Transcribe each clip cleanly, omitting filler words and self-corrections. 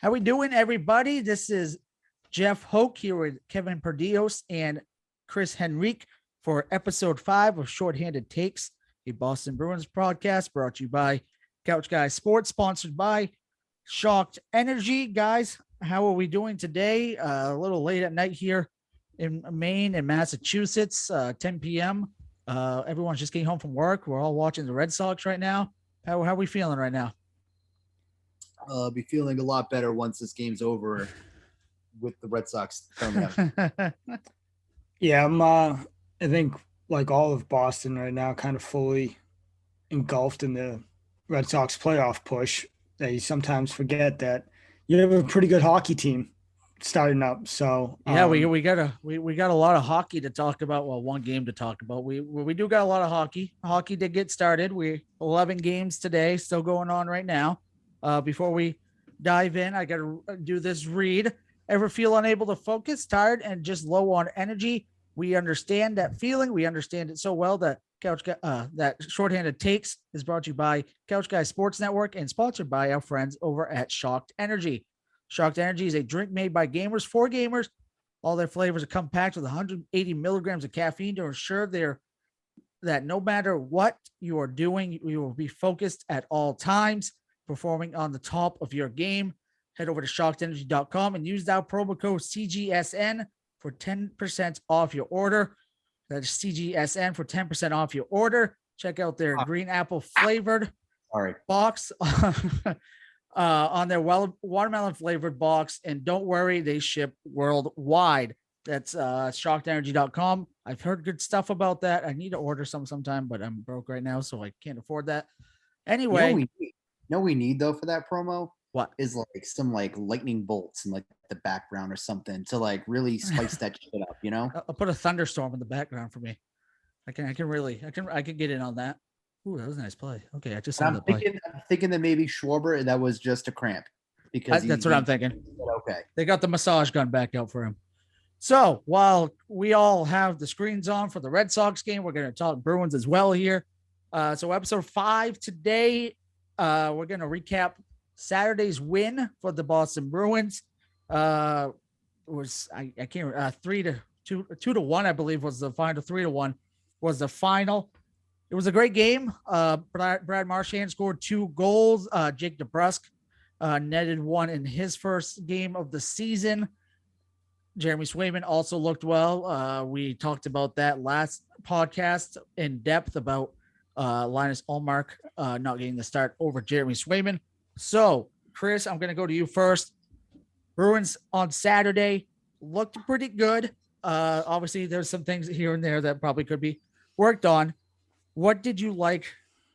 How we doing, everybody? This is Jeff Hoke here with Kevin Perdios and Chris Henrique for episode 5 of Shorthanded Takes, a Boston Bruins podcast brought to you by Couch Guy Sports, sponsored by Shocked Energy. Guys, how are we doing today? A little late at night here in Maine and Massachusetts, 10 p.m. Everyone's just getting home from work. We're all watching the Red Sox right now. How are we feeling right now? Be feeling a lot better once this game's over with the Red Sox coming out. Yeah, I think like all of Boston right now, kind of fully engulfed in the Red Sox playoff push. They sometimes forget that you have a pretty good hockey team starting up. So yeah, we got a lot of hockey to talk about. Well, one game to talk about. We do got a lot of hockey. Hockey did get started. We 11 games today, still going on right now. Before we dive in, I got to do this read. Ever feel unable to focus, tired, and just low on energy? We understand that feeling. We understand it so well that that Shorthanded Takes is brought to you by Couch Guy Sports Network and sponsored by our friends over at Shocked Energy. Shocked Energy is a drink made by gamers for gamers. All their flavors are compact with 180 milligrams of caffeine to ensure that no matter what you are doing, you will be focused at all times, performing on the top of your game. Head over to shockedenergy.com and use that promo code CGSN for 10% off your order. That's CGSN for 10% off your order. Check out their green apple flavored box on their watermelon flavored box. And don't worry, they ship worldwide. That's shockedenergy.com. I've heard good stuff about that. I need to order some sometime, but I'm broke right now, so I can't afford that. Anyway. We need though for that promo? What is like some like lightning bolts in like the background or something to like really spice that shit up, you know? I'll put a thunderstorm in the background for me. I can get in on that. Ooh, that was a nice play. Okay, I just saw that play. I'm thinking that maybe Schwarber, that was just a cramp because that's what I'm thinking. Okay, they got the massage gun back out for him. So while we all have the screens on for the Red Sox game, we're going to talk Bruins as well here. So episode 5 today. We're going to recap Saturday's win for the Boston Bruins. Was I can't 2-1, I believe was the final. 3-1 was the final. It was a great game. Brad Marchand scored 2 goals. Jake DeBrusk netted 1 in his first game of the season. Jeremy Swayman also looked well. We talked about that last podcast in depth about Linus Ullmark not getting the start over Jeremy Swayman. So, Chris, I'm going to go to you first. Bruins on Saturday looked pretty good. Obviously, there's some things here and there that probably could be worked on. What did you like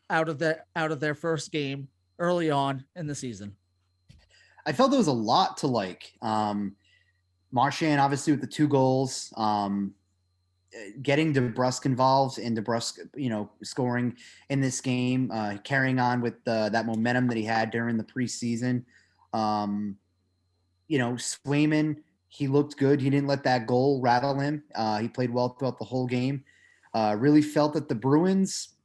out of their first game early on in the season? I felt there was a lot to like. Marchand, obviously, with the 2 goals. Getting DeBrusk involved and DeBrusk, scoring in this game, carrying on with that momentum that he had during the preseason. Swayman, he looked good. He didn't let that goal rattle him. He played well throughout the whole game. Really felt that the Bruins,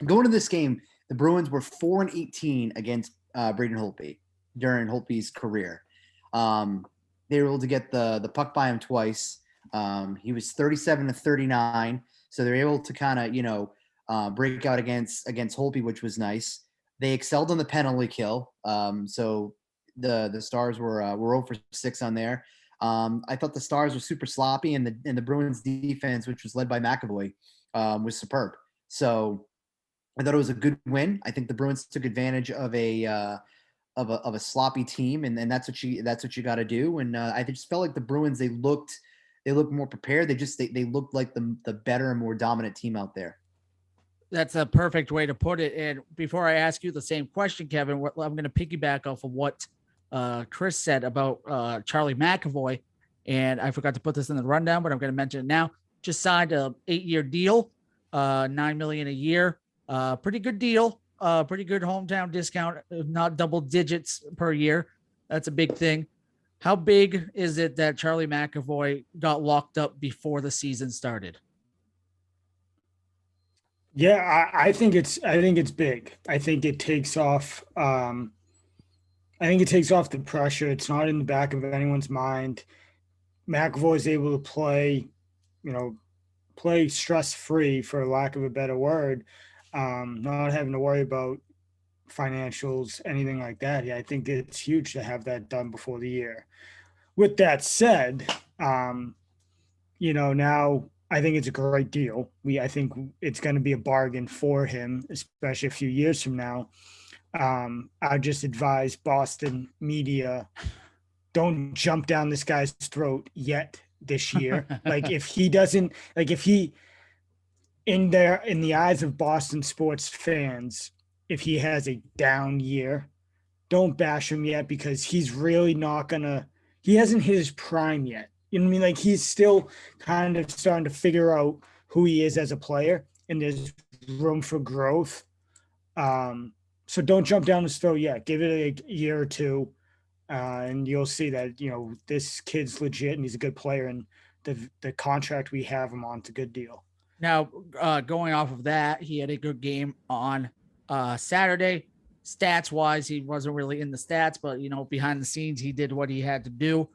going to this game, the Bruins were 4-18 against Braden Holtby during Holtby's career. They were able to get the puck by him twice. He was 37-39, so they're able to kind of, break out against Holtby, which was nice. They excelled on the penalty kill. So the Stars were 0 for 6 on there. I thought the Stars were super sloppy, and the Bruins defense, which was led by McAvoy, was superb. So I thought it was a good win. I think the Bruins took advantage of a sloppy team, and that's what you got to do. And I just felt like the Bruins, they looked more prepared. They looked like the better and more dominant team out there. That's a perfect way to put it. And before I ask you the same question, Kevin, I'm going to piggyback off of what Chris said about Charlie McAvoy. And I forgot to put this in the rundown, but I'm going to mention it now. Just signed a 8-year deal, $9 million a year. Pretty good deal. Pretty good hometown discount, not double digits per year. That's a big thing. How big is it that Charlie McAvoy got locked up before the season started? Yeah, I think it's big. I think it takes off I think it takes off the pressure. It's not in the back of anyone's mind. McAvoy is able to play, you know, play stress free, for lack of a better word, not having to worry about financials, anything like that. Yeah, I think it's huge to have that done before the year. With that said, now I think it's a great deal. I think it's going to be a bargain for him, especially a few years from now. I just advise Boston media, don't jump down this guy's throat yet this year. Like if he doesn't, like if he in the eyes of Boston sports fans, if he has a down year, don't bash him yet, because he's really not gonna. He hasn't hit his prime yet. You know what I mean? Like he's still kind of starting to figure out who he is as a player, and there's room for growth. So don't jump down his throat yet. Give it a year or two, and you'll see that this kid's legit and he's a good player, and the contract we have him on is a good deal. Now, going off of that, he had a good game on Saturday. Stats wise, he wasn't really in the stats, but behind the scenes, he did what he had to do.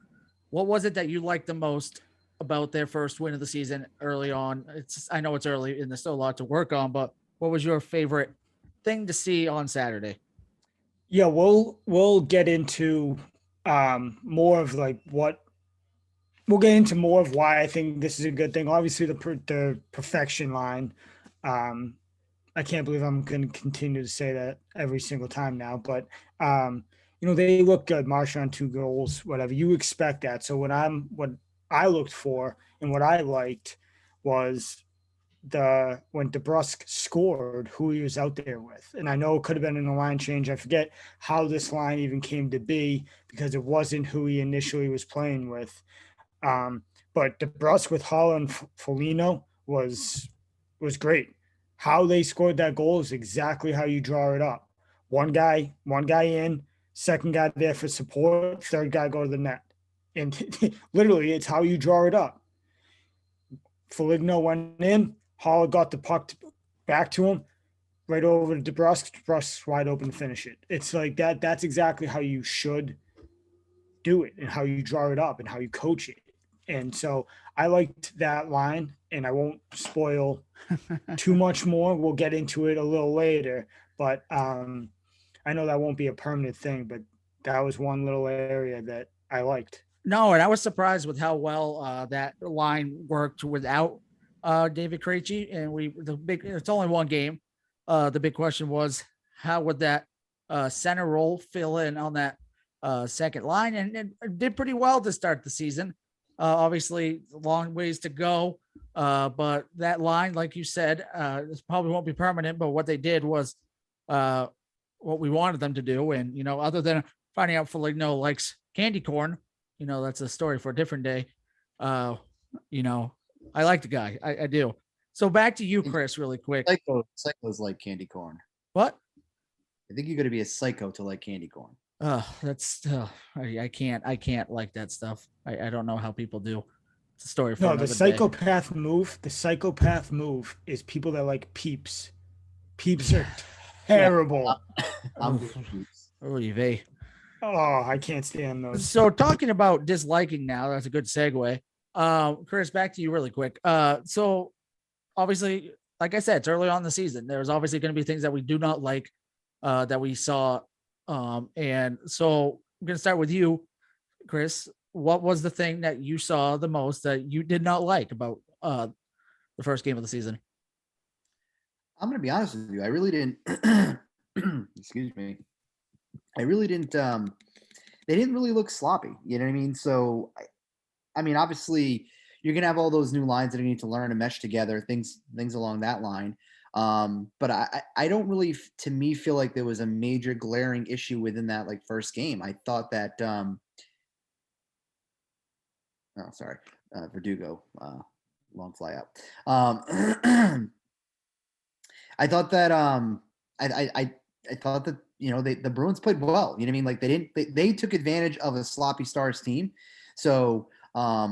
What was it that you liked the most about their first win of the season early on? I know it's early and there's still a lot to work on, but what was your favorite thing to see on Saturday? Yeah, we'll get into more of like what we'll get into more of why I think this is a good thing. Obviously, the perfection line. Um, I can't believe I'm going to continue to say that every single time now, but they look good. Marchand 2 goals, whatever you expect that. So what I looked for and what I liked was when DeBrusque scored, who he was out there with. And I know it could have been in a line change. I forget how this line even came to be, because it wasn't who he initially was playing with. But DeBrusque with Holla and Foligno was great. How they scored that goal is exactly how you draw it up. One guy in, second guy there for support, third guy go to the net. And literally, it's how you draw it up. Foligno went in, Holla got the puck back to him, right over to DeBrusque. DeBrusque's wide open to finish it. It's like that. That's exactly how you should do it, and how you draw it up, and how you coach it. And so I liked that line, and I won't spoil too much more. We'll get into it a little later, but I know that won't be a permanent thing, but that was one little area that I liked. No, and I was surprised with how well that line worked without David Krejci. And it's only one game. The big question was, how would that center role fill in on that second line? And it did pretty well to start the season. Obviously, long ways to go. But that line, like you said, this probably won't be permanent, but what they did was what we wanted them to do. And, other than finding out Foligno likes candy corn, that's a story for a different day. I like the guy. I do. So back to you, Chris, really quick. Psychos like candy corn. What? I think you got to be a psycho to like candy corn. I can't like that stuff. I don't know how people do. It's a story for No, another the psychopath move. The psychopath move is people that like Peeps. Peeps are terrible. Oh, I can't stand those. So talking about disliking now, that's a good segue. Chris, back to you really quick. So obviously, like I said, it's early on in the season. There's obviously going to be things that we do not like that we saw. And so I'm going to start with you, Chris. What was the thing that you saw the most that you did not like about the first game of the season? I'm going to be honest with you. I really didn't. Excuse me. I really didn't. They didn't really look sloppy. You know what I mean? So, I mean, obviously, you're going to have all those new lines that you need to learn and mesh together, things along that line. But I don't really, to me, feel like there was a major glaring issue within that first game. I thought that. Verdugo, long fly out. I thought that I thought that the Bruins played well. You know what I mean? Like they took advantage of a sloppy Stars team. So I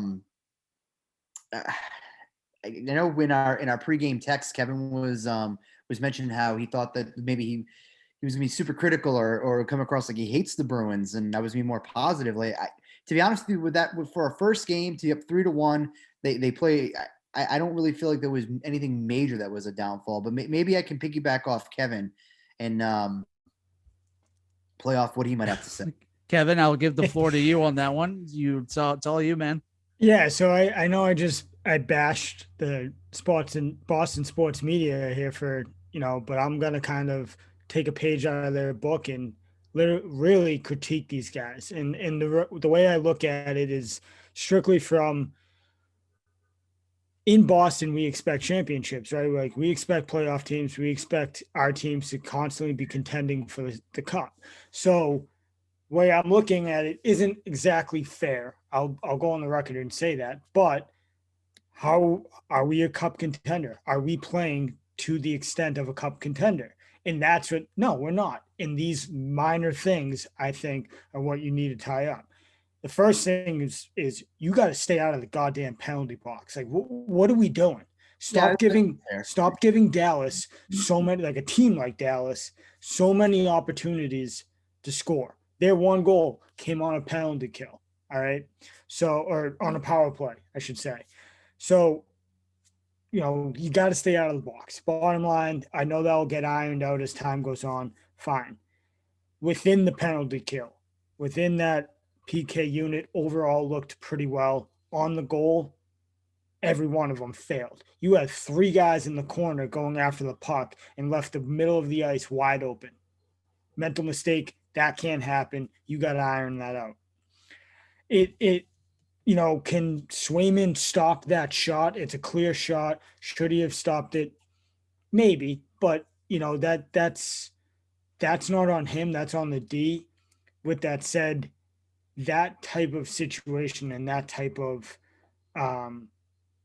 know in our pregame text, Kevin was mentioning how he thought that maybe he he was gonna be super critical or come across like he hates the Bruins, and I was being more positive. Like, to be honest with you, for our first game to be up 3-1, they play. I don't really feel like there was anything major that was a downfall, but maybe I can piggyback off Kevin and play off what he might have to say. Kevin, I'll give the floor to you on that one. It's all you, man. Yeah, so I know I bashed the sports and Boston sports media here for, but I'm gonna kind of take a page out of their book and really critique these guys. And the way I look at it is strictly from in Boston, we expect championships, right? Like we expect playoff teams, we expect our teams to constantly be contending for the cup. So way I'm looking at it isn't exactly fair. I'll go on the record and say that. But how are we a cup contender? Are we playing to the extent of a cup contender? And that's what no, we're not. And these minor things, I think, are what you need to tie up. The first thing is you got to stay out of the goddamn penalty box. Like, what are we doing? Stop giving Dallas so many, like a team like Dallas, so many opportunities to score. Their one goal came on a penalty kill. All right. So, or on a power play, I should say. So, you got to stay out of the box. Bottom line, I know that'll get ironed out as time goes on. Fine. Within the penalty kill, within that PK unit, overall looked pretty well. On the goal, every one of them failed. You had 3 guys in the corner going after the puck and left the middle of the ice wide open. Mental mistake. That can't happen. You got to iron that out. Can Swayman stop that shot? It's a clear shot. Should he have stopped it? Maybe, but that's not on him. That's on the D. With that said, that type of situation and that type of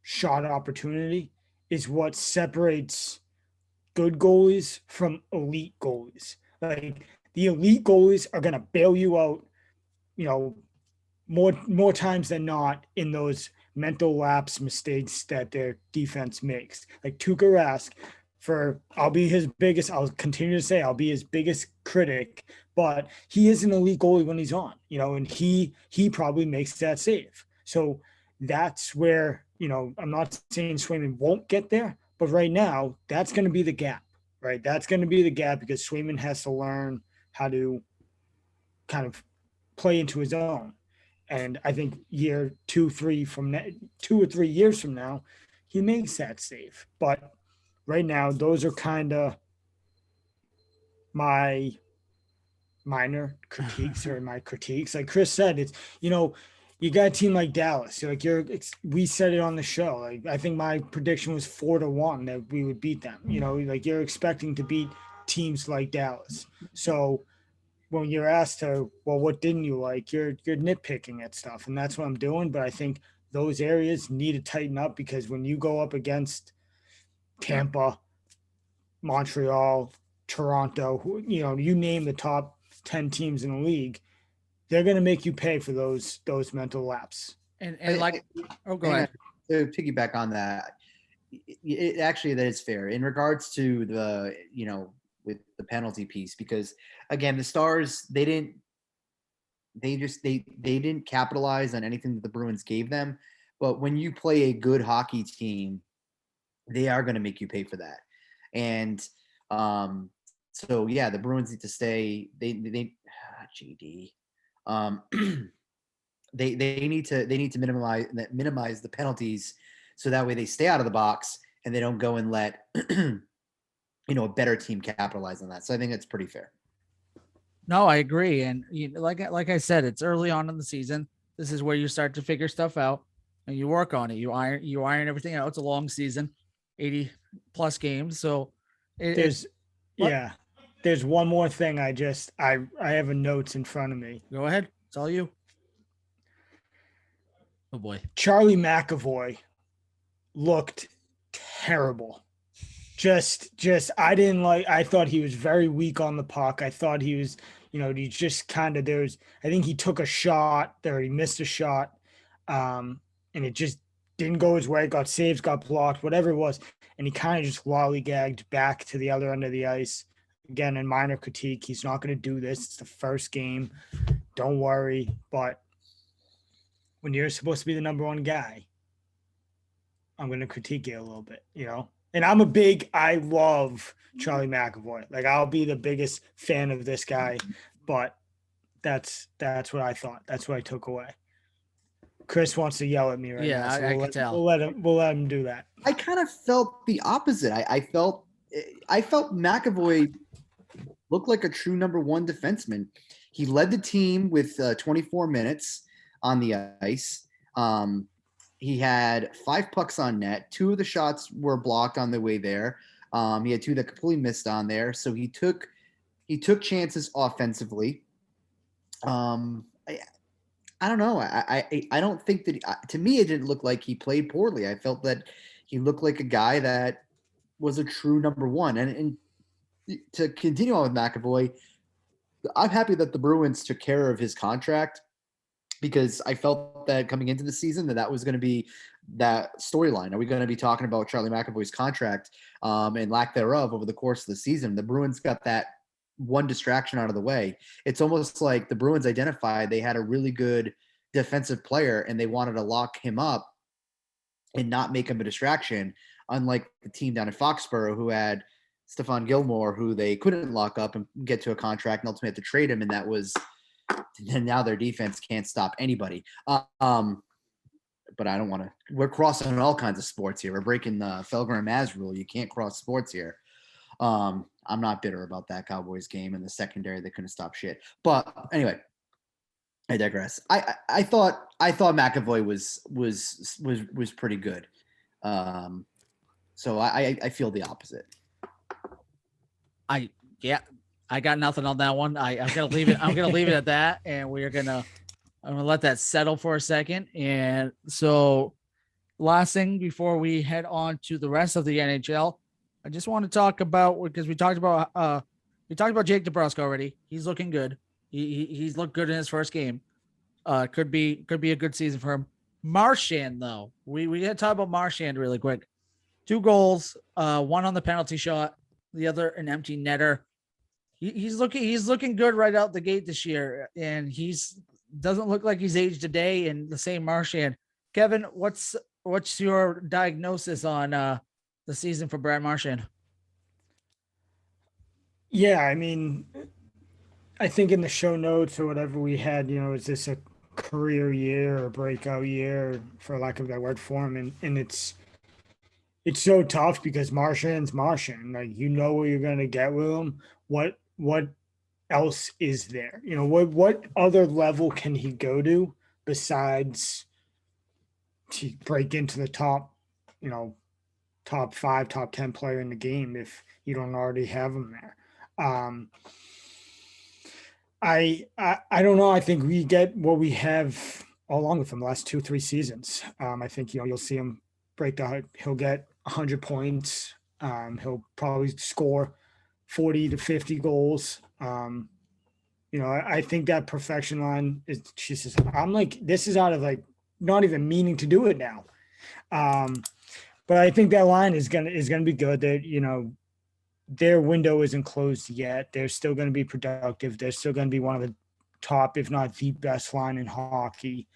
shot opportunity is what separates good goalies from elite goalies. Like the elite goalies are going to bail you out, more times than not in those mental lapse mistakes that their defense makes. Like Tuukka Rask, I'll continue to say I'll be his biggest critic, but he is an elite goalie when he's on, and he probably makes that save. So that's where, I'm not saying Swayman won't get there, but right now that's going to be the gap, right? That's going to be the gap because Swayman has to learn how to kind of play into his own. And I think 2 or 3 years from now, he makes that save. But right now, those are kind of my minor critiques or my critiques. Like Chris said, it's, you got a team like Dallas. We said it on the show. Like I think my prediction was 4-1 that we would beat them. Like you're expecting to beat teams like Dallas. So when you're asked what didn't you like, you're nitpicking at stuff, and that's what I'm doing. But I think those areas need to tighten up because when you go up against Tampa, Montreal, Toronto, you name the top 10 teams in the league, they're going to make you pay for those mental lapses. And go ahead. To piggyback on that, actually that is fair in regards to the with the penalty piece, because again the Stars they didn't capitalize on anything that the Bruins gave them, but when you play a good hockey team, they are going to make you pay for that. And so yeah, the Bruins need to stay GD they need to minimize the penalties so that way they stay out of the box and they don't go and let a better team capitalize on that. So I think it's pretty fair. No, I agree. And like I said, it's early on in the season. This is where you start to figure stuff out and you work on it. You iron everything out. It's a long season, 80 plus games. So there's one more thing. I have a notes in front of me. Go ahead. It's all you. Oh boy. Charlie McAvoy looked terrible. I thought he was very weak on the puck. I thought he was, he just kind of, I think he took a shot there. He missed a shot. And it just didn't go his way, got saves, got blocked, whatever it was. And he kind of just lollygagged back to the other end of the ice. again, in minor critique, he's not going to do this. It's the first game. Don't worry. But when you're supposed to be the number one guy, I'm going to critique you a little bit, And I love Charlie McAvoy. Like, I'll be the biggest fan of this guy, but that's what I thought. That's what I took away. Chris wants to yell at me right now. So I can tell. We'll let him do that. I kind of felt the opposite. I felt McAvoy looked like a true number one defenseman. He led the team with 24 minutes on the ice. He had 5 pucks on net. 2 of the shots were blocked on the way there. He had 2 that completely missed on there. So he took chances offensively. I don't know. I don't think that to me, it didn't look like he played poorly. I felt that he looked like a guy that was a true number one. And to continue on with McAvoy, I'm happy that the Bruins took care of his contract, because I felt that coming into the season that was going to be that storyline. Are we going to be talking about Charlie McAvoy's contract and lack thereof over the course of the season? The Bruins got that one distraction out of the way. It's almost like the Bruins identified they had a really good defensive player and they wanted to lock him up and not make him a distraction, unlike the team down in Foxborough who had Stephon Gilmore, who they couldn't lock up and get to a contract and ultimately had to trade him. And now their defense can't stop anybody. But I don't want to – we're crossing all kinds of sports here. We're breaking the Felger and Maz rule. You can't cross sports here. I'm not bitter about that Cowboys game and the secondary. They couldn't stop shit. But anyway, I digress. I thought McAvoy was pretty good. So I feel the opposite. I got nothing on that one. I'm gonna leave it. I'm gonna leave it at that, and I'm gonna let that settle for a second. And so, last thing before we head on to the rest of the NHL, I just want to talk about, because we talked about Jake DeBrusk already. He's looking good. He's looked good in his first game. Could be a good season for him. Marchand, though, we got to talk about Marchand really quick. 2 goals, one on the penalty shot, the other an empty netter. He's looking good right out the gate this year, and doesn't look like he's aged a day. And the same Marchand. Kevin, what's your diagnosis on the season for Brad Marchand? Yeah, I mean, I think in the show notes or whatever we had, is this a career year or breakout year, for lack of that word, for him? And it's so tough because Marchand's Marchand. Like, what you're gonna get with him. What else is there? What other level can he go to besides to break into the top, top 5, top 10 player in the game if you don't already have him there? I don't know. I think we get what we have all along with him the last 2-3 seasons. I think you'll see him he'll get 100 points. He'll probably score 40 to 50 goals. I think that perfection line is, she says, I'm like, this is out of like not even meaning to do it now. But I think that line is gonna be good. That their window isn't closed yet. They're still going to be productive. They're still going to be one of the top, if not the best line in hockey.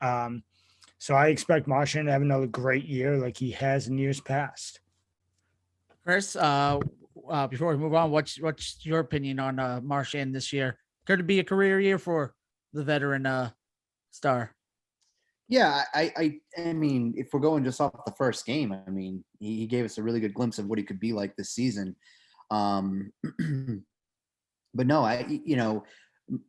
So I expect Marchand to have another great year like he has in years past. Chris, before we move on, what's your opinion on Marchand this year? Could it be a career year for the veteran star? Yeah, I mean, if we're going just off the first game, I mean, he gave us a really good glimpse of what he could be like this season. But no,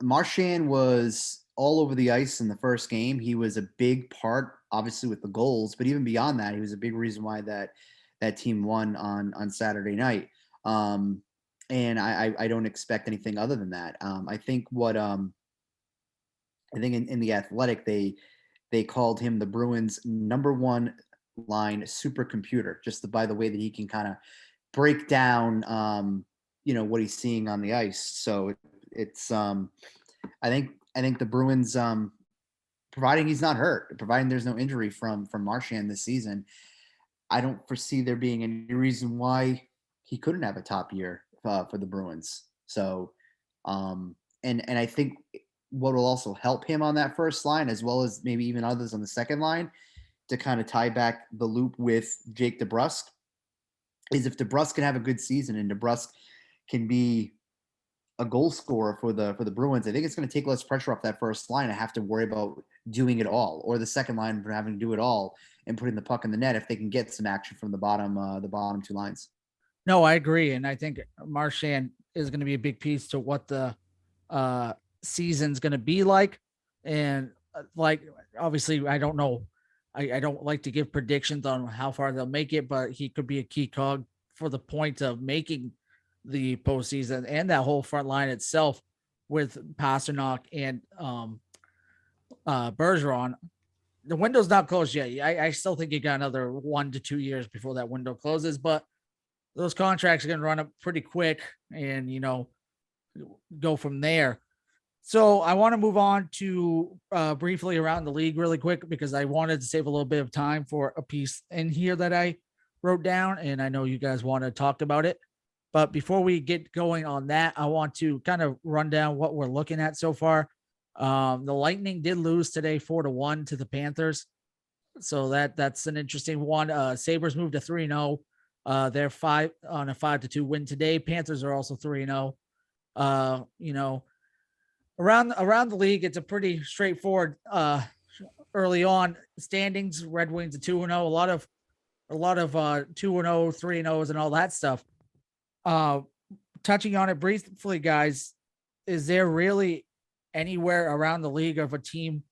Marchand was all over the ice in the first game. He was a big part, obviously, with the goals, but even beyond that, he was a big reason why that team won on Saturday night. And I don't expect anything other than that. I think in the Athletic, they called him the Bruins' number 1 line supercomputer, just by the way that he can kind of break down, what he's seeing on the ice. So it's, I think the Bruins, providing he's not hurt, providing there's no injury from Marchand this season, I don't foresee there being any reason why he couldn't have a top year. for the Bruins. So, and I think what will also help him on that first line, as well as maybe even others on the second line, to kind of tie back the loop with Jake DeBrusk, is if DeBrusk can have a good season and DeBrusk can be a goal scorer for the Bruins, I think it's going to take less pressure off that first line and have to worry about doing it all, or the second line for having to do it all and putting the puck in the net if they can get some action from the bottom two lines. No, I agree, and I think Marchand is going to be a big piece to what the season's going to be like. And like, obviously, I don't know. I don't like to give predictions on how far they'll make it, but he could be a key cog for the point of making the postseason and that whole front line itself with Pasternak and Bergeron. The window's not closed yet. I still think you got another 1 to 2 years before that window closes, but those contracts are going to run up pretty quick and, go from there. So I want to move on to briefly around the league really quick, because I wanted to save a little bit of time for a piece in here that I wrote down, and I know you guys want to talk about it. But before we get going on that, I want to kind of run down what we're looking at so far. The Lightning did lose today 4-1 to the Panthers. So that's an interesting one. Sabres moved to 3-0. They're 5 on a 5-2 win today. Panthers are also 3-0. Around the league, it's a pretty straightforward early on standings. Red Wings at 2-0. A lot of 2-0, 3-0s and all that stuff. Touching on it briefly, guys, is there really anywhere around the league of a team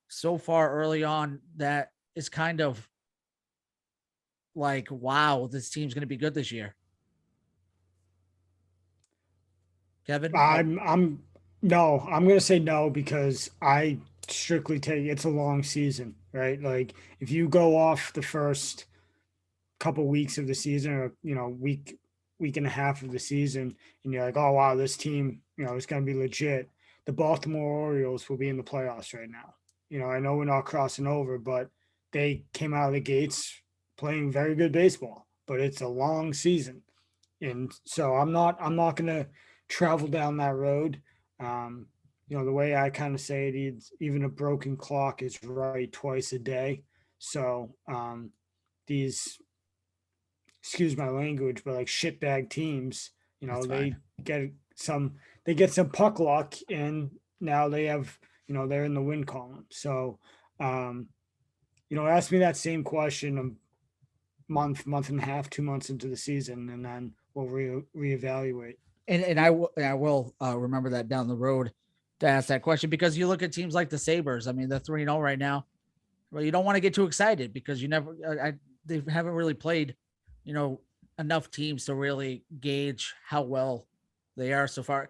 so far early on that is kind of like, wow, this team's going to be good this year? Kevin? I'm going to say no, because I strictly take it's a long season, right? Like, if you go off the first couple weeks of the season, or week and a half of the season, and you're like, oh wow, this team, is going to be legit. The Baltimore Orioles will be in the playoffs right now. I know we're not crossing over, but they came out of the gates playing very good baseball. But it's a long season, and so I'm not going to travel down that road. The way I kind of say it, even a broken clock is right twice a day. So these, excuse my language, but like shitbag teams, they get some puck luck, and now they have, they're in the win column. So, ask me that same question a month and a half, 2 months into the season, and then we'll reevaluate. And I will remember that down the road to ask that question, because you look at teams like the Sabres. I mean, they're 3-0 right now. Well, you don't want to get too excited, because they haven't really played, enough teams to really gauge how well they are so far.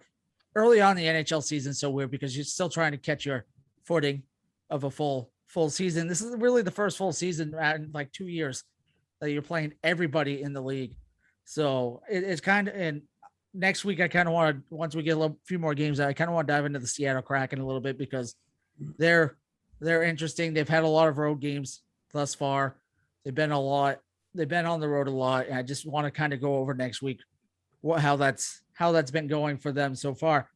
Early on in the NHL season, so weird, because you're still trying to catch your footing of a full season. This is really the first full season in like 2 years that you're playing everybody in the league. So it's kind of, and next week I kind of want to, once we get a few more games, I kind of want to dive into the Seattle Kraken a little bit, because they're interesting. They've had a lot of road games thus far. They've been on the road a lot, and I just want to kind of go over next week how that's been going for them so far.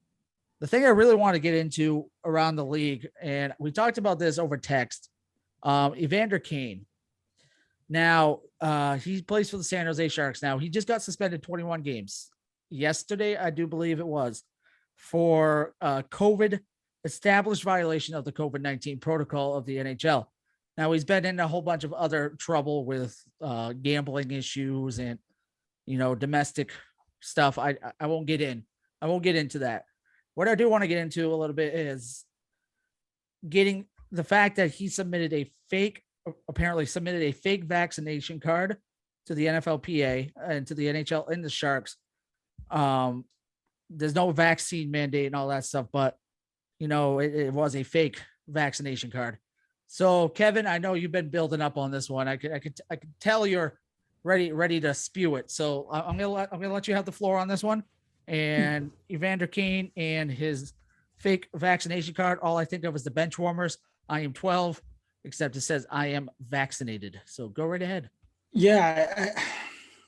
The thing I really want to get into around the league, and we talked about this over text, Evander Kane. Now, he plays for the San Jose Sharks now. He just got suspended 21 games yesterday, I do believe it was, for COVID established violation of the COVID-19 protocol of the NHL. Now, he's been in a whole bunch of other trouble with gambling issues and, domestic stuff. I won't get into that. What I do want to get into a little bit is getting the fact that he apparently submitted a fake vaccination card to the NFLPA and to the NHL and the Sharks. There's no vaccine mandate and all that stuff, but it was a fake vaccination card. So Kevin, I know you've been building up on this one. I could tell you're ready to spew it. So I'm gonna let you have the floor on this one. And Evander Kane and his fake vaccination card. All I think of is the bench warmers. I am 12, except it says I am vaccinated. So go right ahead. Yeah,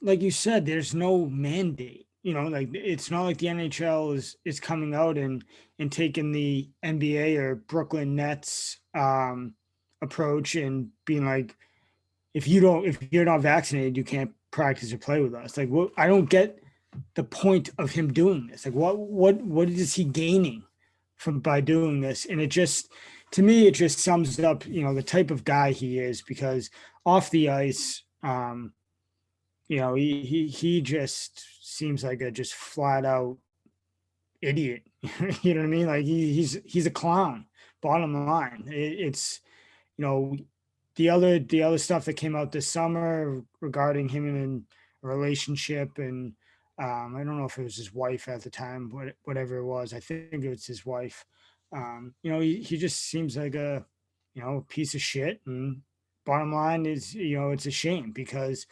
like you said, there's no mandate. like it's not like the NHL is coming out and taking the NBA or Brooklyn Nets approach and being like, if you're not vaccinated, you can't practice or play with us. Like, what? I don't get the point of him doing this. Like, what is he gaining by doing this? And it just, to me, it just sums up, the type of guy he is, because off the ice, he just seems like a just flat out idiot. You know what I mean? Like he's a clown. Bottom line, it's the other stuff that came out this summer regarding him in a relationship, and I don't know if it was his wife at the time, whatever it was. I think it was his wife. He just seems like a piece of shit. And bottom line is, it's a shame, because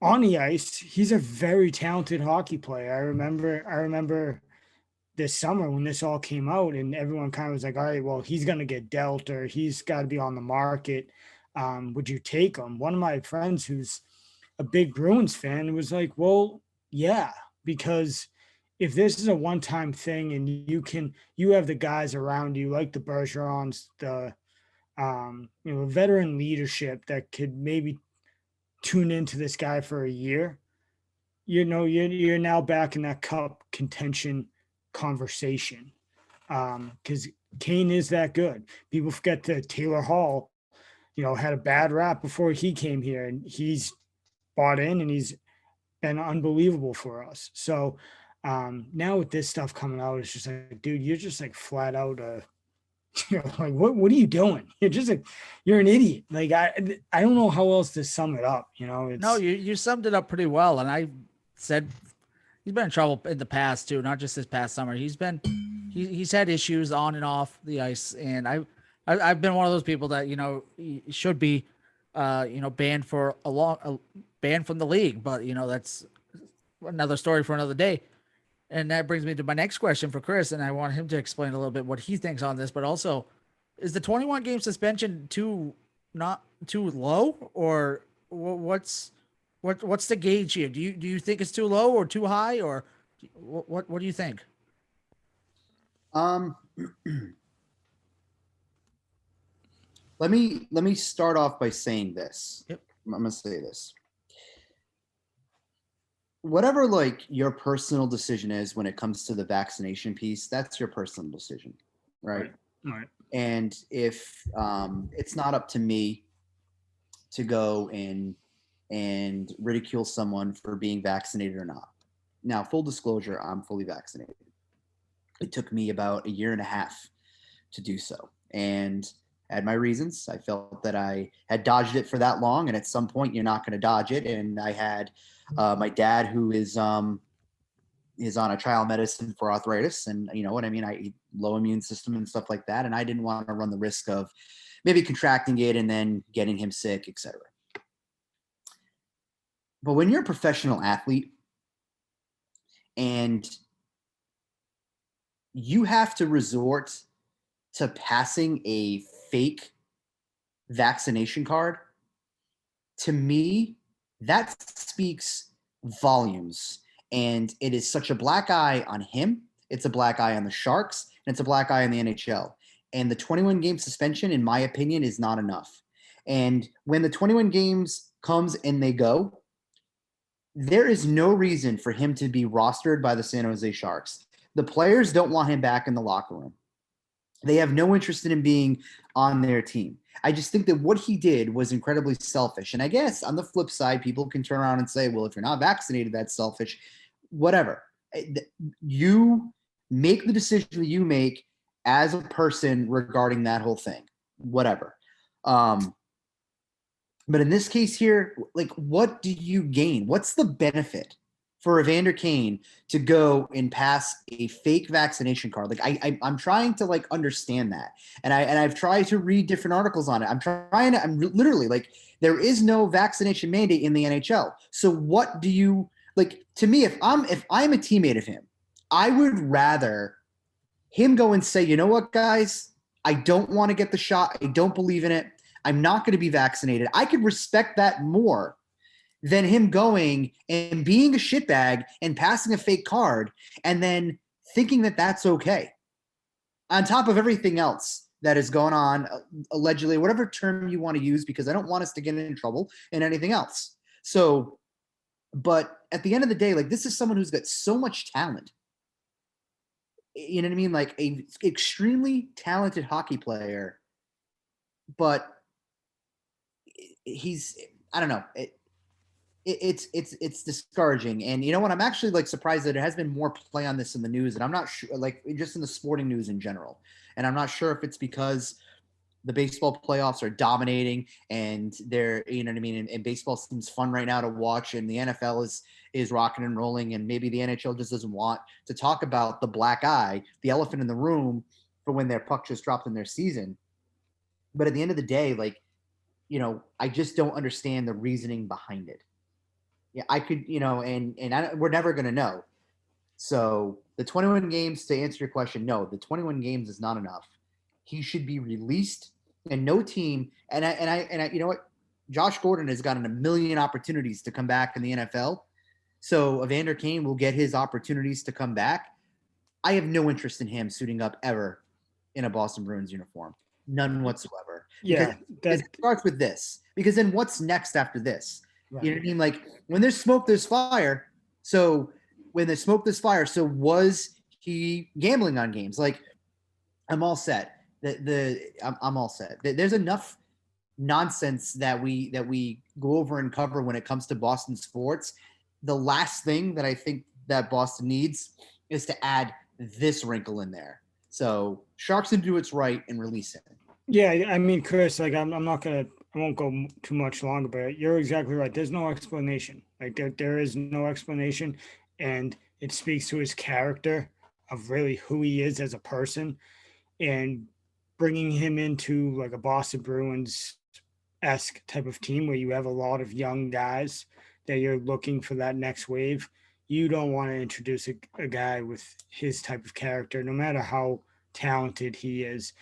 on the ice, he's a very talented hockey player. I remember this summer when this all came out, and everyone kind of was like, all right, well, he's going to get dealt, or he's got to be on the market. Would you take him? One of my friends who's a big Bruins fan was like, well, yeah, because if this is a one-time thing and you have the guys around you like the Bergerons, the veteran leadership that could maybe tune into this guy for a year, you're now back in that cup contention conversation, because Kane is that good. People forget that Taylor Hall, had a bad rap before he came here, and he's bought in and he's been unbelievable for us. So now with this stuff coming out, it's just like, dude, you're just like flat out like what are you doing? You're an idiot. Like I don't know how else to sum it up. It's No, you summed it up pretty well. And I said he's been in trouble in the past too, not just this past summer. He's had issues on and off the ice, and I've been one of those people that he should be banned for banned from the league, but that's another story for another day. And that brings me to my next question for Chris, and I want him to explain a little bit what he thinks on this, but also, is the 21 game suspension not too low, or what's the gauge here? Do you think it's too low or too high, or what do you think? Let me start off by saying this. Yep. I'm gonna say this. Whatever like your personal decision is when it comes to the vaccination piece, that's your personal decision, right? Right. And if it's not up to me to go and ridicule someone for being vaccinated or not. Now, full disclosure, I'm fully vaccinated. It took me about a year and a half to do so, and I had my reasons. I felt that I had dodged it for that long, and at some point you're not going to dodge it. And I had my dad, who is on a trial medicine for arthritis, and you know what I mean, I low immune system and stuff like that, and I didn't want to run the risk of maybe contracting it and then getting him sick, etc. But when you're a professional athlete and you have to resort to passing a fake vaccination card, to me, that speaks volumes. And it is such a black eye on him. It's a black eye on the Sharks, and it's a black eye on the NHL. And the 21 game suspension, in my opinion, is not enough. And when the 21 games comes and they go, there is no reason for him to be rostered by the San Jose Sharks. The players don't want him back in the locker room. They have no interest in him being on their team. I just think that what he did was incredibly selfish. And I guess on the flip side, people can turn around and say, well, if you're not vaccinated, that's selfish. Whatever. You make the decision that you make as a person regarding that whole thing. Whatever. But in this case here, like, what do you gain? What's the benefit for Evander Kane to go and pass a fake vaccination card? Like I'm trying to like understand that. And I've tried to read different articles on it. I'm literally like, there is no vaccination mandate in the NHL. So what do you like? To me, if I'm a teammate of him, I would rather him go and say, you know what, guys, I don't want to get the shot. I don't believe in it. I'm not going to be vaccinated. I could respect that more than him going and being a shitbag and passing a fake card and then thinking that that's okay. On top of everything else that is going on, allegedly, whatever term you want to use, because I don't want us to get in trouble in anything else. So, but at the end of the day, like, this is someone who's got so much talent. You know what I mean? Like, a extremely talented hockey player, but he's, I don't know. It's discouraging. And you know what? I'm actually like surprised that there has been more play on this in the news, and I'm not sure, like, just in the sporting news in general. And I'm not sure if it's because the baseball playoffs are dominating and they're, you know what I mean? And baseball seems fun right now to watch, and the NFL is rocking and rolling, and maybe the NHL just doesn't want to talk about the black eye, the elephant in the room, for when their puck just dropped in their season. But at the end of the day, like, you know, I just don't understand the reasoning behind it. Yeah, I could, you know, and we're never going to know. So the 21 games, to answer your question, no, the 21 games is not enough. He should be released, and no team. And I, you know what? Josh Gordon has gotten a million opportunities to come back in the NFL. So Evander Kane will get his opportunities to come back. I have no interest in him suiting up ever in a Boston Bruins uniform. None whatsoever. Yeah, because it starts with this. Because then what's next after this? right. You know what I mean? Like, when there's smoke, there's fire. So when there's smoke, there's fire. So was he gambling on games? Like, I'm all set. I'm all set. There's enough nonsense that we go over and cover when it comes to Boston sports. The last thing that I think that Boston needs is to add this wrinkle in there. So Sharks can do what's right and release him. Yeah, I mean, Chris, like, I won't go too much longer, but you're exactly right. There's no explanation. Like, there is no explanation, and it speaks to his character of really who he is as a person, and bringing him into like a Boston Bruins-esque type of team where you have a lot of young guys that you're looking for that next wave. You don't want to introduce a guy with his type of character, no matter how talented he is.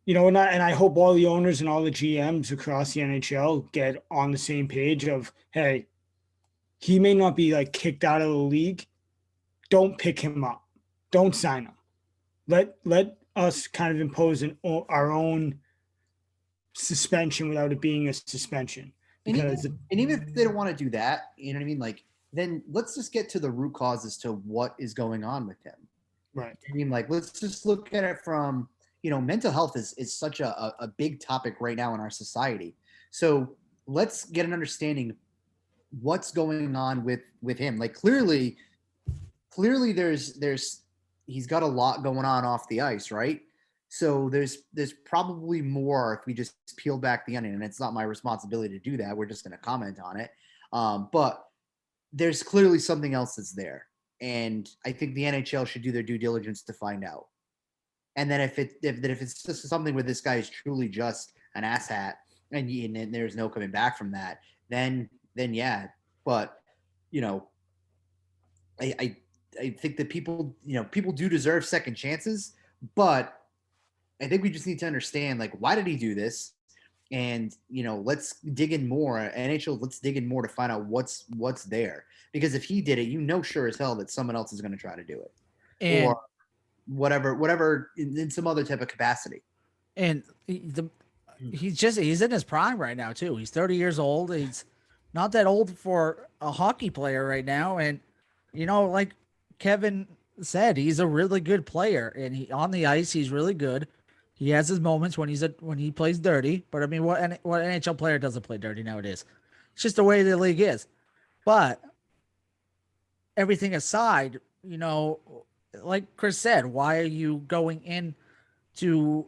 And I hope all the owners and all the GMs across the NHL get on the same page of, hey, he may not be like kicked out of the league. Don't pick him up. Don't sign him. Let us kind of impose our own suspension without it being a suspension. Because and even if they don't want to do that, you know what I mean? Like, then let's just get to the root cause as to what is going on with him. Right. I mean, like, let's just look at it from, you know, mental health is such a big topic right now in our society. So let's get an understanding what's going on with him. Like, clearly there's he's got a lot going on off the ice, right? So there's probably more if we just peel back the onion, and it's not my responsibility to do that. We're just going to comment on it. But there's clearly something else that's there. And I think the NHL should do their due diligence to find out. And then if it's just something where this guy is truly just an asshat and there's no coming back from that, then yeah. But, you know, I think that people do deserve second chances, but I think we just need to understand, like, why did he do this? And, you know, let's dig in more. NHL, let's dig in more to find out what's there. Because if he did it, you know, sure as hell that someone else is going to try to do it. And or whatever in some other type of capacity. And he's in his prime right now too. He's 30 years old. He's not that old for a hockey player right now. And, you know, like Kevin said, he's a really good player, and on the ice, he's really good. He has his moments when he plays dirty, but I mean, what NHL player doesn't play dirty nowadays? It's just the way the league is. But everything aside, you know, like Chris said, why are you going in to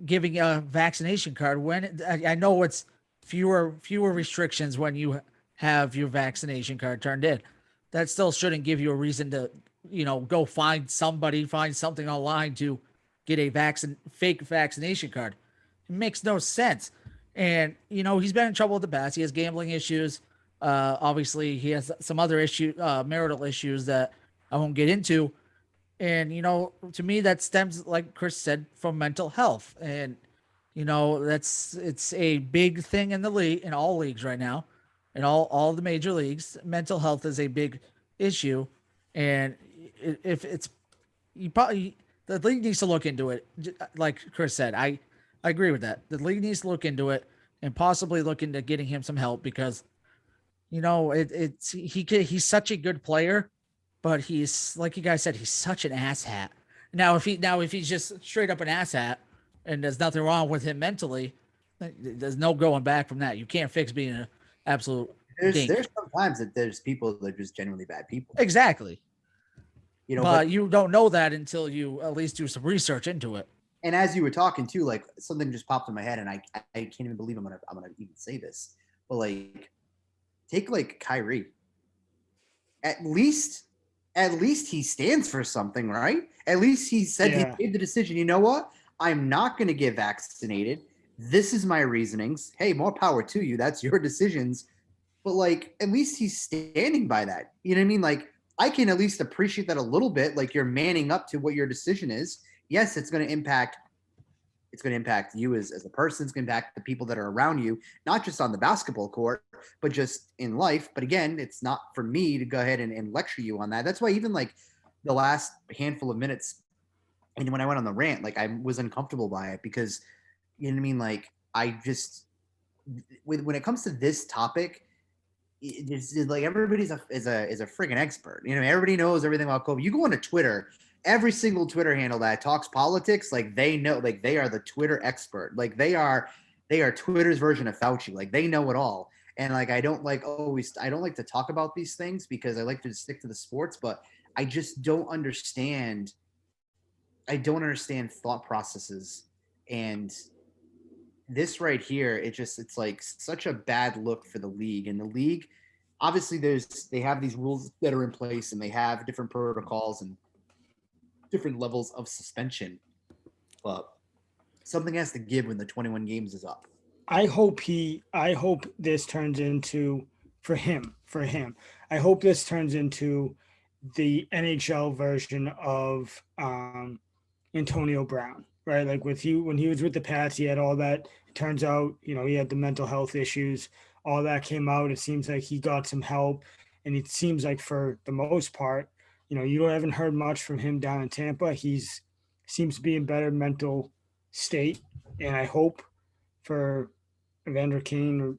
giving a vaccination card when I know it's fewer restrictions when you have your vaccination card turned in? That still shouldn't give you a reason to, you know, go find something online to get a fake vaccination card. It makes no sense. And, you know, he's been in trouble with the past. He has gambling issues. Obviously he has some other marital issues that I won't get into. And, you know, to me, that stems, like Chris said, from mental health. And, you know, it's a big thing in the league, in all leagues right now. in all the major leagues. Mental health is a big issue, and if it's you probably the league needs to look into it. Like Chris said, I agree with that. The league needs to look into it and possibly look into getting him some help because he's such a good player, but he's like you guys said, he's such an asshat. If he's just straight up an asshat and there's nothing wrong with him mentally, there's no going back from that. You can't fix being an absolute dink. There's sometimes that there's people that are just genuinely bad people. Exactly. But But you don't know that until you at least do some research into it. and as you were talking too, like something just popped in my head, and I can't even believe I'm gonna even say this, but like take like Kyrie. At least he stands for something, right? At least he said he made the decision. You know what? I'm not going to get vaccinated. This is my reasonings. Hey, more power to you. That's your decisions. But like, at least he's standing by that. You know what I mean? Like, I can at least appreciate that a little bit. Like, you're manning up to what your decision is. Yes, it's going to impact you as a person. It's going to impact the people that are around you, not just on the basketball court, but just in life. But again, it's not for me to go ahead and lecture you on that. That's why even like the last handful of minutes, and when I went on the rant, like I was uncomfortable by it because, you know what I mean? Like I just, when it comes to this topic, it's like everybody's is a freaking expert. You know, everybody knows everything about COVID. You go onto Twitter, every single Twitter handle that talks politics, like they know, like they are the Twitter expert. Like they are Twitter's version of Fauci. Like they know it all. And like I don't like to talk about these things because I like to stick to the sports, but I just don't understand. I don't understand thought processes, and this right here, it's like such a bad look for the league. And the league, obviously, they have these rules that are in place, and they have different protocols and different levels of suspension. But something has to give when the 21 games is up. I hope this turns into for him. I hope this turns into the NHL version of Antonio Brown, right? Like when he was with the Pats, he had all that. It turns out, he had the mental health issues. All that came out. It seems like he got some help, and it seems like for the most part, you haven't heard much from him down in Tampa. He's seems to be in better mental state, and I hope for Evander Kane,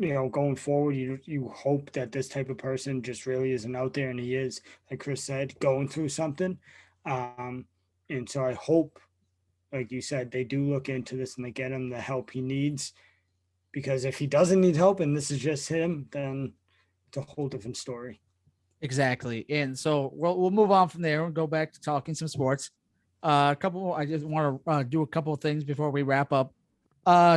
going forward, you hope that this type of person just really isn't out there, and he is, like Chris said, going through something. And so I hope, like you said, they do look into this and they get him the help he needs. Because if he doesn't need help and this is just him, then it's a whole different story. Exactly. And so we'll move on from there and go back to talking some sports. I just want to do a couple of things before we wrap up.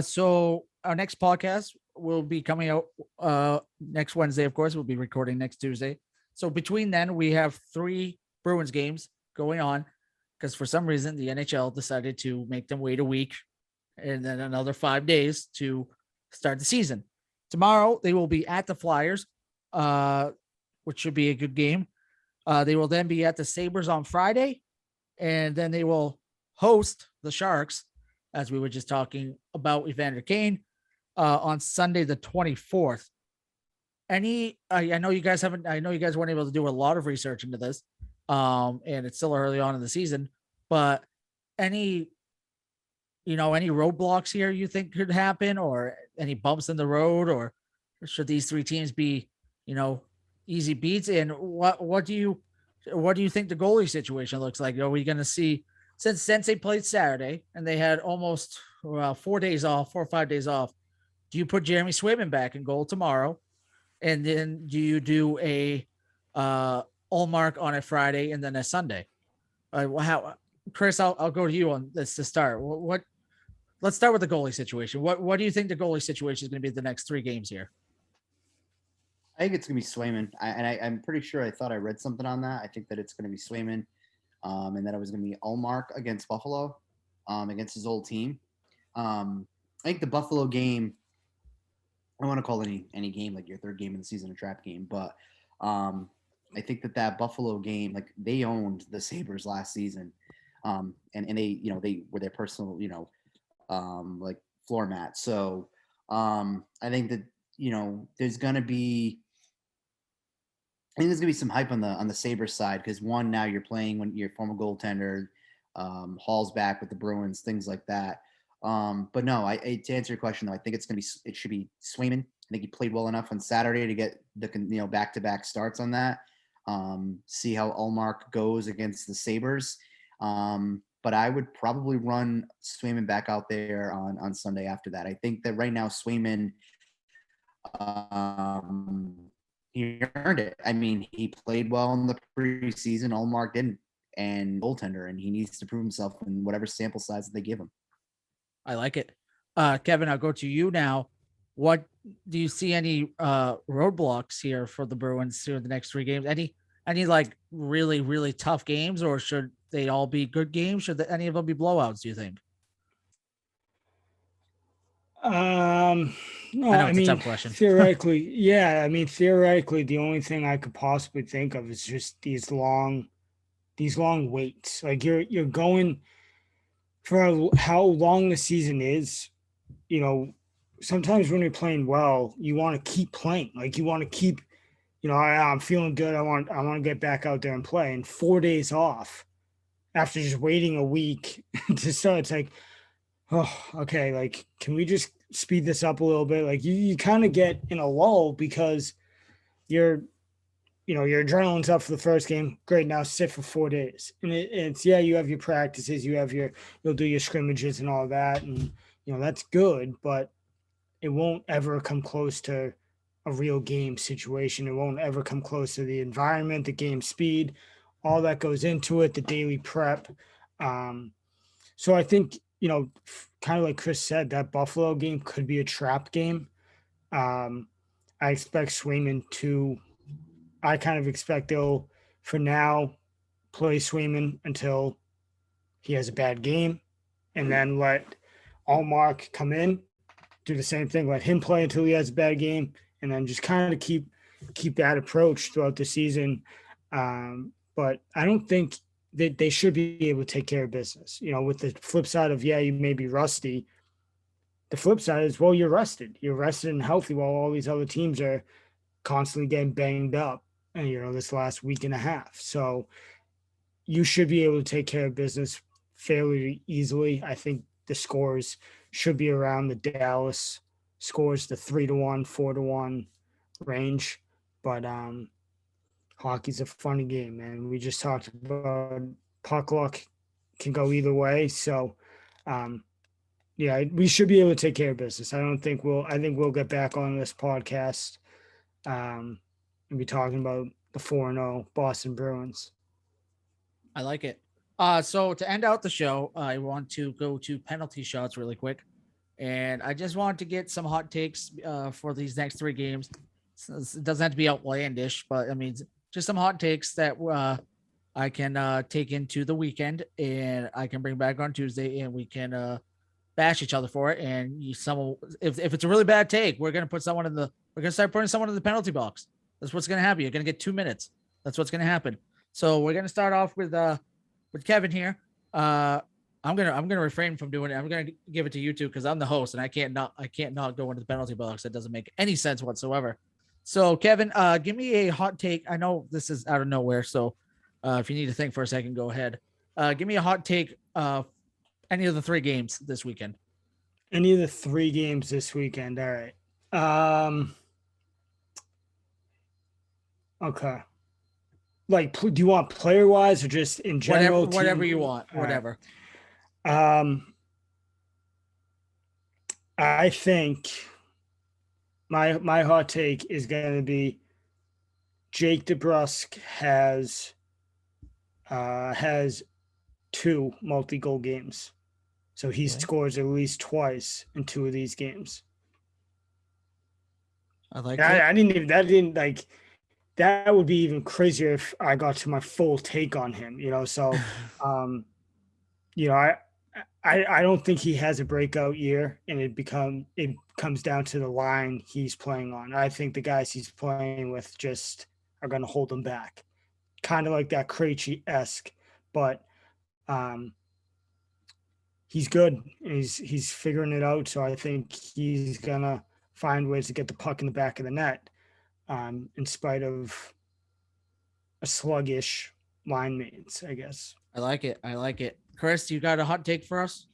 So our next podcast will be coming out next Wednesday, of course. We'll be recording next Tuesday. So between then, we have 3 Bruins games going on because for some reason the NHL decided to make them wait a week and then another 5 days to start the season. Tomorrow they will be at the Flyers, which should be a good game. They will then be at the Sabres on Friday, and then they will host the Sharks, as we were just talking about Evander Kane, on Sunday the 24th. I know you guys weren't able to do a lot of research into this, and it's still early on in the season, but any roadblocks here you think could happen, or any bumps in the road, or should these 3 teams be, easy beats? And what do you think the goalie situation looks like? Are we going to see, since they played Saturday and they had almost 4 or 5 days off, do you put Jeremy Swayman back in goal tomorrow? And then do you do a Allmark on a Friday and then a Sunday? Chris, I'll go to you on this to start. Let's start with the goalie situation. What do you think the goalie situation is going to be the next 3 games here? I think it's going to be Swayman. I'm pretty sure I thought I read something on that. I think that it's going to be Swayman, and that it was going to be Allmark against Buffalo, against his old team. I think the Buffalo game, I don't want to call any game like your 3rd game in the season a trap game, but I think that Buffalo game, like they owned the Sabres last season, and they were their personal, like floor mat. So I think that there's going to be I think there's gonna be some hype on the Sabres side because one, now you're playing when your former goaltender, Hall's back with the Bruins, things like that. But no, to answer your question though, I think it should be Swayman. I think he played well enough on Saturday to get the back-to-back starts on that. See how Ullmark goes against the Sabres. But I would probably run Swayman back out there on Sunday after that. I think that right now Swayman, he earned it. I mean, he played well in the preseason. Ullmark didn't, and goaltender, and he needs to prove himself in whatever sample size that they give him. I like it. Kevin, I'll go to you now. What do you see any roadblocks here for the Bruins here in the next 3 games? Any like really, really tough games, or should they all be good games? Should any of them be blowouts, do you think? No, I know it's a tough question. Theoretically, yeah. I mean, theoretically, the only thing I could possibly think of is just these long waits. Like you're going for how long the season is. Sometimes when you're playing well, you want to keep playing. Like you want to keep, I'm feeling good. I want to get back out there and play. And 4 days off after just waiting a week to start, it's like, oh, okay. Like, can we just speed this up a little bit? Like you kind of get in a lull because your adrenaline's up for the first game. Great. Now sit for 4 days. And it's, you have your practices, you'll do your scrimmages and all that. And, that's good, but it won't ever come close to a real game situation. It won't ever come close to the environment, the game speed, all that goes into it, the daily prep. So I think, kind of like Chris said, that Buffalo game could be a trap game. I expect Swayman I kind of expect they'll, for now, play Swayman until he has a bad game, and then let Ullmark come in, do the same thing, let him play until he has a bad game, and then just kind of keep that approach throughout the season. But I don't think that they should be able to take care of business. With the flip side of, you may be rusty. The flip side is, well, you're rested. You're rested and healthy while all these other teams are constantly getting banged up, and this last week and a half. So you should be able to take care of business fairly easily. I think the scores should be around the Dallas scores, the 3-1, 4-1 range. But hockey's a funny game, man. We just talked about puck luck can go either way. So we should be able to take care of business. I think we'll get back on this podcast and be talking about the 4-0 Boston Bruins. I like it. So to end out the show, I want to go to penalty shots really quick. And I just want to get some hot takes for these next 3 games. So it doesn't have to be outlandish, but I mean, just some hot takes that I can take into the weekend and I can bring back on Tuesday, and we can bash each other for it. And if it's a really bad take, we're going to start putting someone in the penalty box. That's what's going to happen. You're going to get 2 minutes. That's what's going to happen. So we're going to start off with Kevin here. I'm gonna refrain from doing it. I'm gonna give it to you two because I'm the host and I can't not go into the penalty box. That doesn't make any sense whatsoever. So Kevin, give me a hot take. I know this is out of nowhere, so if you need to think for a second, go ahead. Give me a hot take. Any of the 3 games this weekend. Any of the 3 games this weekend. All right. Okay. Like, do you want player wise or just in general? Whatever you want. All whatever. Right. I think my hot take is going to be Jake DeBrusk has 2 multi-goal games, so he scores at least twice in 2 of these games. I like. That would be even crazier if I got to my full take on him. So, I don't think he has a breakout year, and it comes down to the line he's playing on. I think the guys he's playing with just are going to hold him back, kind of like that Krejci-esque, but he's good. He's figuring it out, so I think he's gonna find ways to get the puck in the back of the net, in spite of a sluggish line mates, I guess. I like it. I like it. Chris, you got a hot take for us?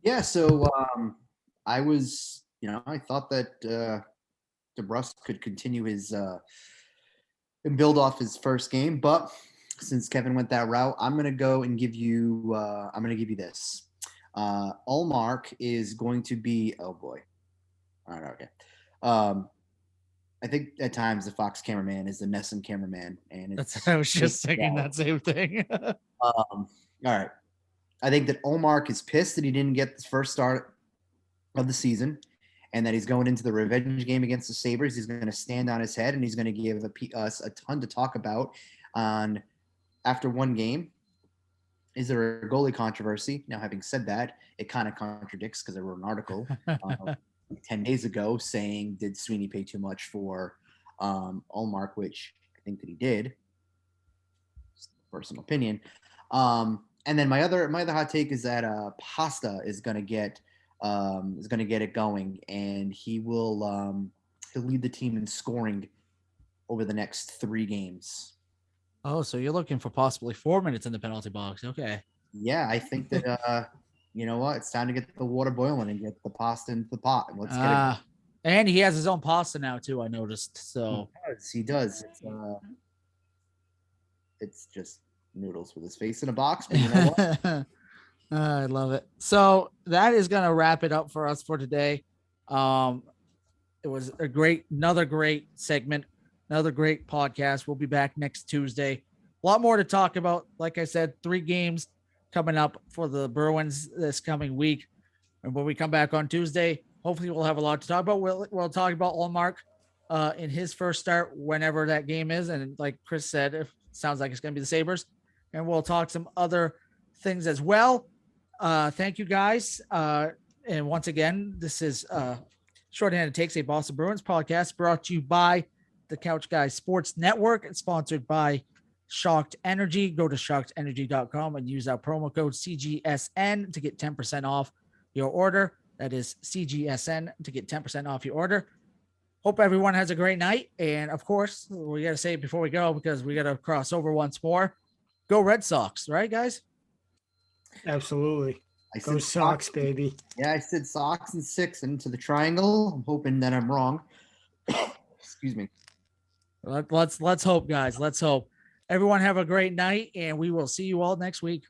Yeah, so I thought that DeBrusque could continue his and build off his first game, but since Kevin went that route, I'm gonna go and give you this. Ullmark is going to be, oh boy. All right, okay. I think at times the Fox cameraman is the Nesson cameraman, and I was just thinking that same thing. All right. I think that Ullmark is pissed that he didn't get the first start of the season, and that he's going into the revenge game against the Sabres. He's going to stand on his head, and he's going to give us a ton to talk about on after one game. Is there a goalie controversy? Now, having said that, it kind of contradicts because I wrote an article 10 days ago saying, did Sweeney pay too much for Ullmark, which I think that he did. Just personal opinion. And then my other hot take is that Pasta is going to get it going, and he'll lead the team in scoring over the next 3 games. Oh, so you're looking for possibly 4 minutes in the penalty box. Okay. Yeah, I think that you know what? It's time to get the water boiling and get the pasta into the pot. And let's get it. And he has his own pasta now too, I noticed. So he does. It's just noodles with his face in a box, but you know what? I love it. So that is going to wrap it up for us for today. It was another great segment, another great podcast. We'll be back next Tuesday. A lot more to talk about. Like I said, 3 games coming up for the Bruins this coming week. And when we come back on Tuesday, hopefully we'll have a lot to talk about. We'll talk about Ullmark in his first start, whenever that game is. And like Chris said, it sounds like it's going to be the Sabres. And we'll talk some other things as well. Thank you guys. And once again, this is Shorthanded Takes, a Boston Bruins podcast brought to you by the Couch Guys Sports Network and sponsored by Shocked Energy. Go to shockedenergy.com and use our promo code CGSN to get 10% off your order. That is CGSN to get 10% off your order. Hope everyone has a great night. And of course, we got to say it before we go, because we got to cross over once more. Go Red Sox, right, guys? Absolutely. Go Sox, baby. Yeah, I said Sox and 6 into the triangle. I'm hoping that I'm wrong. Excuse me. Let's hope, guys. Let's hope. Everyone have a great night, and we will see you all next week.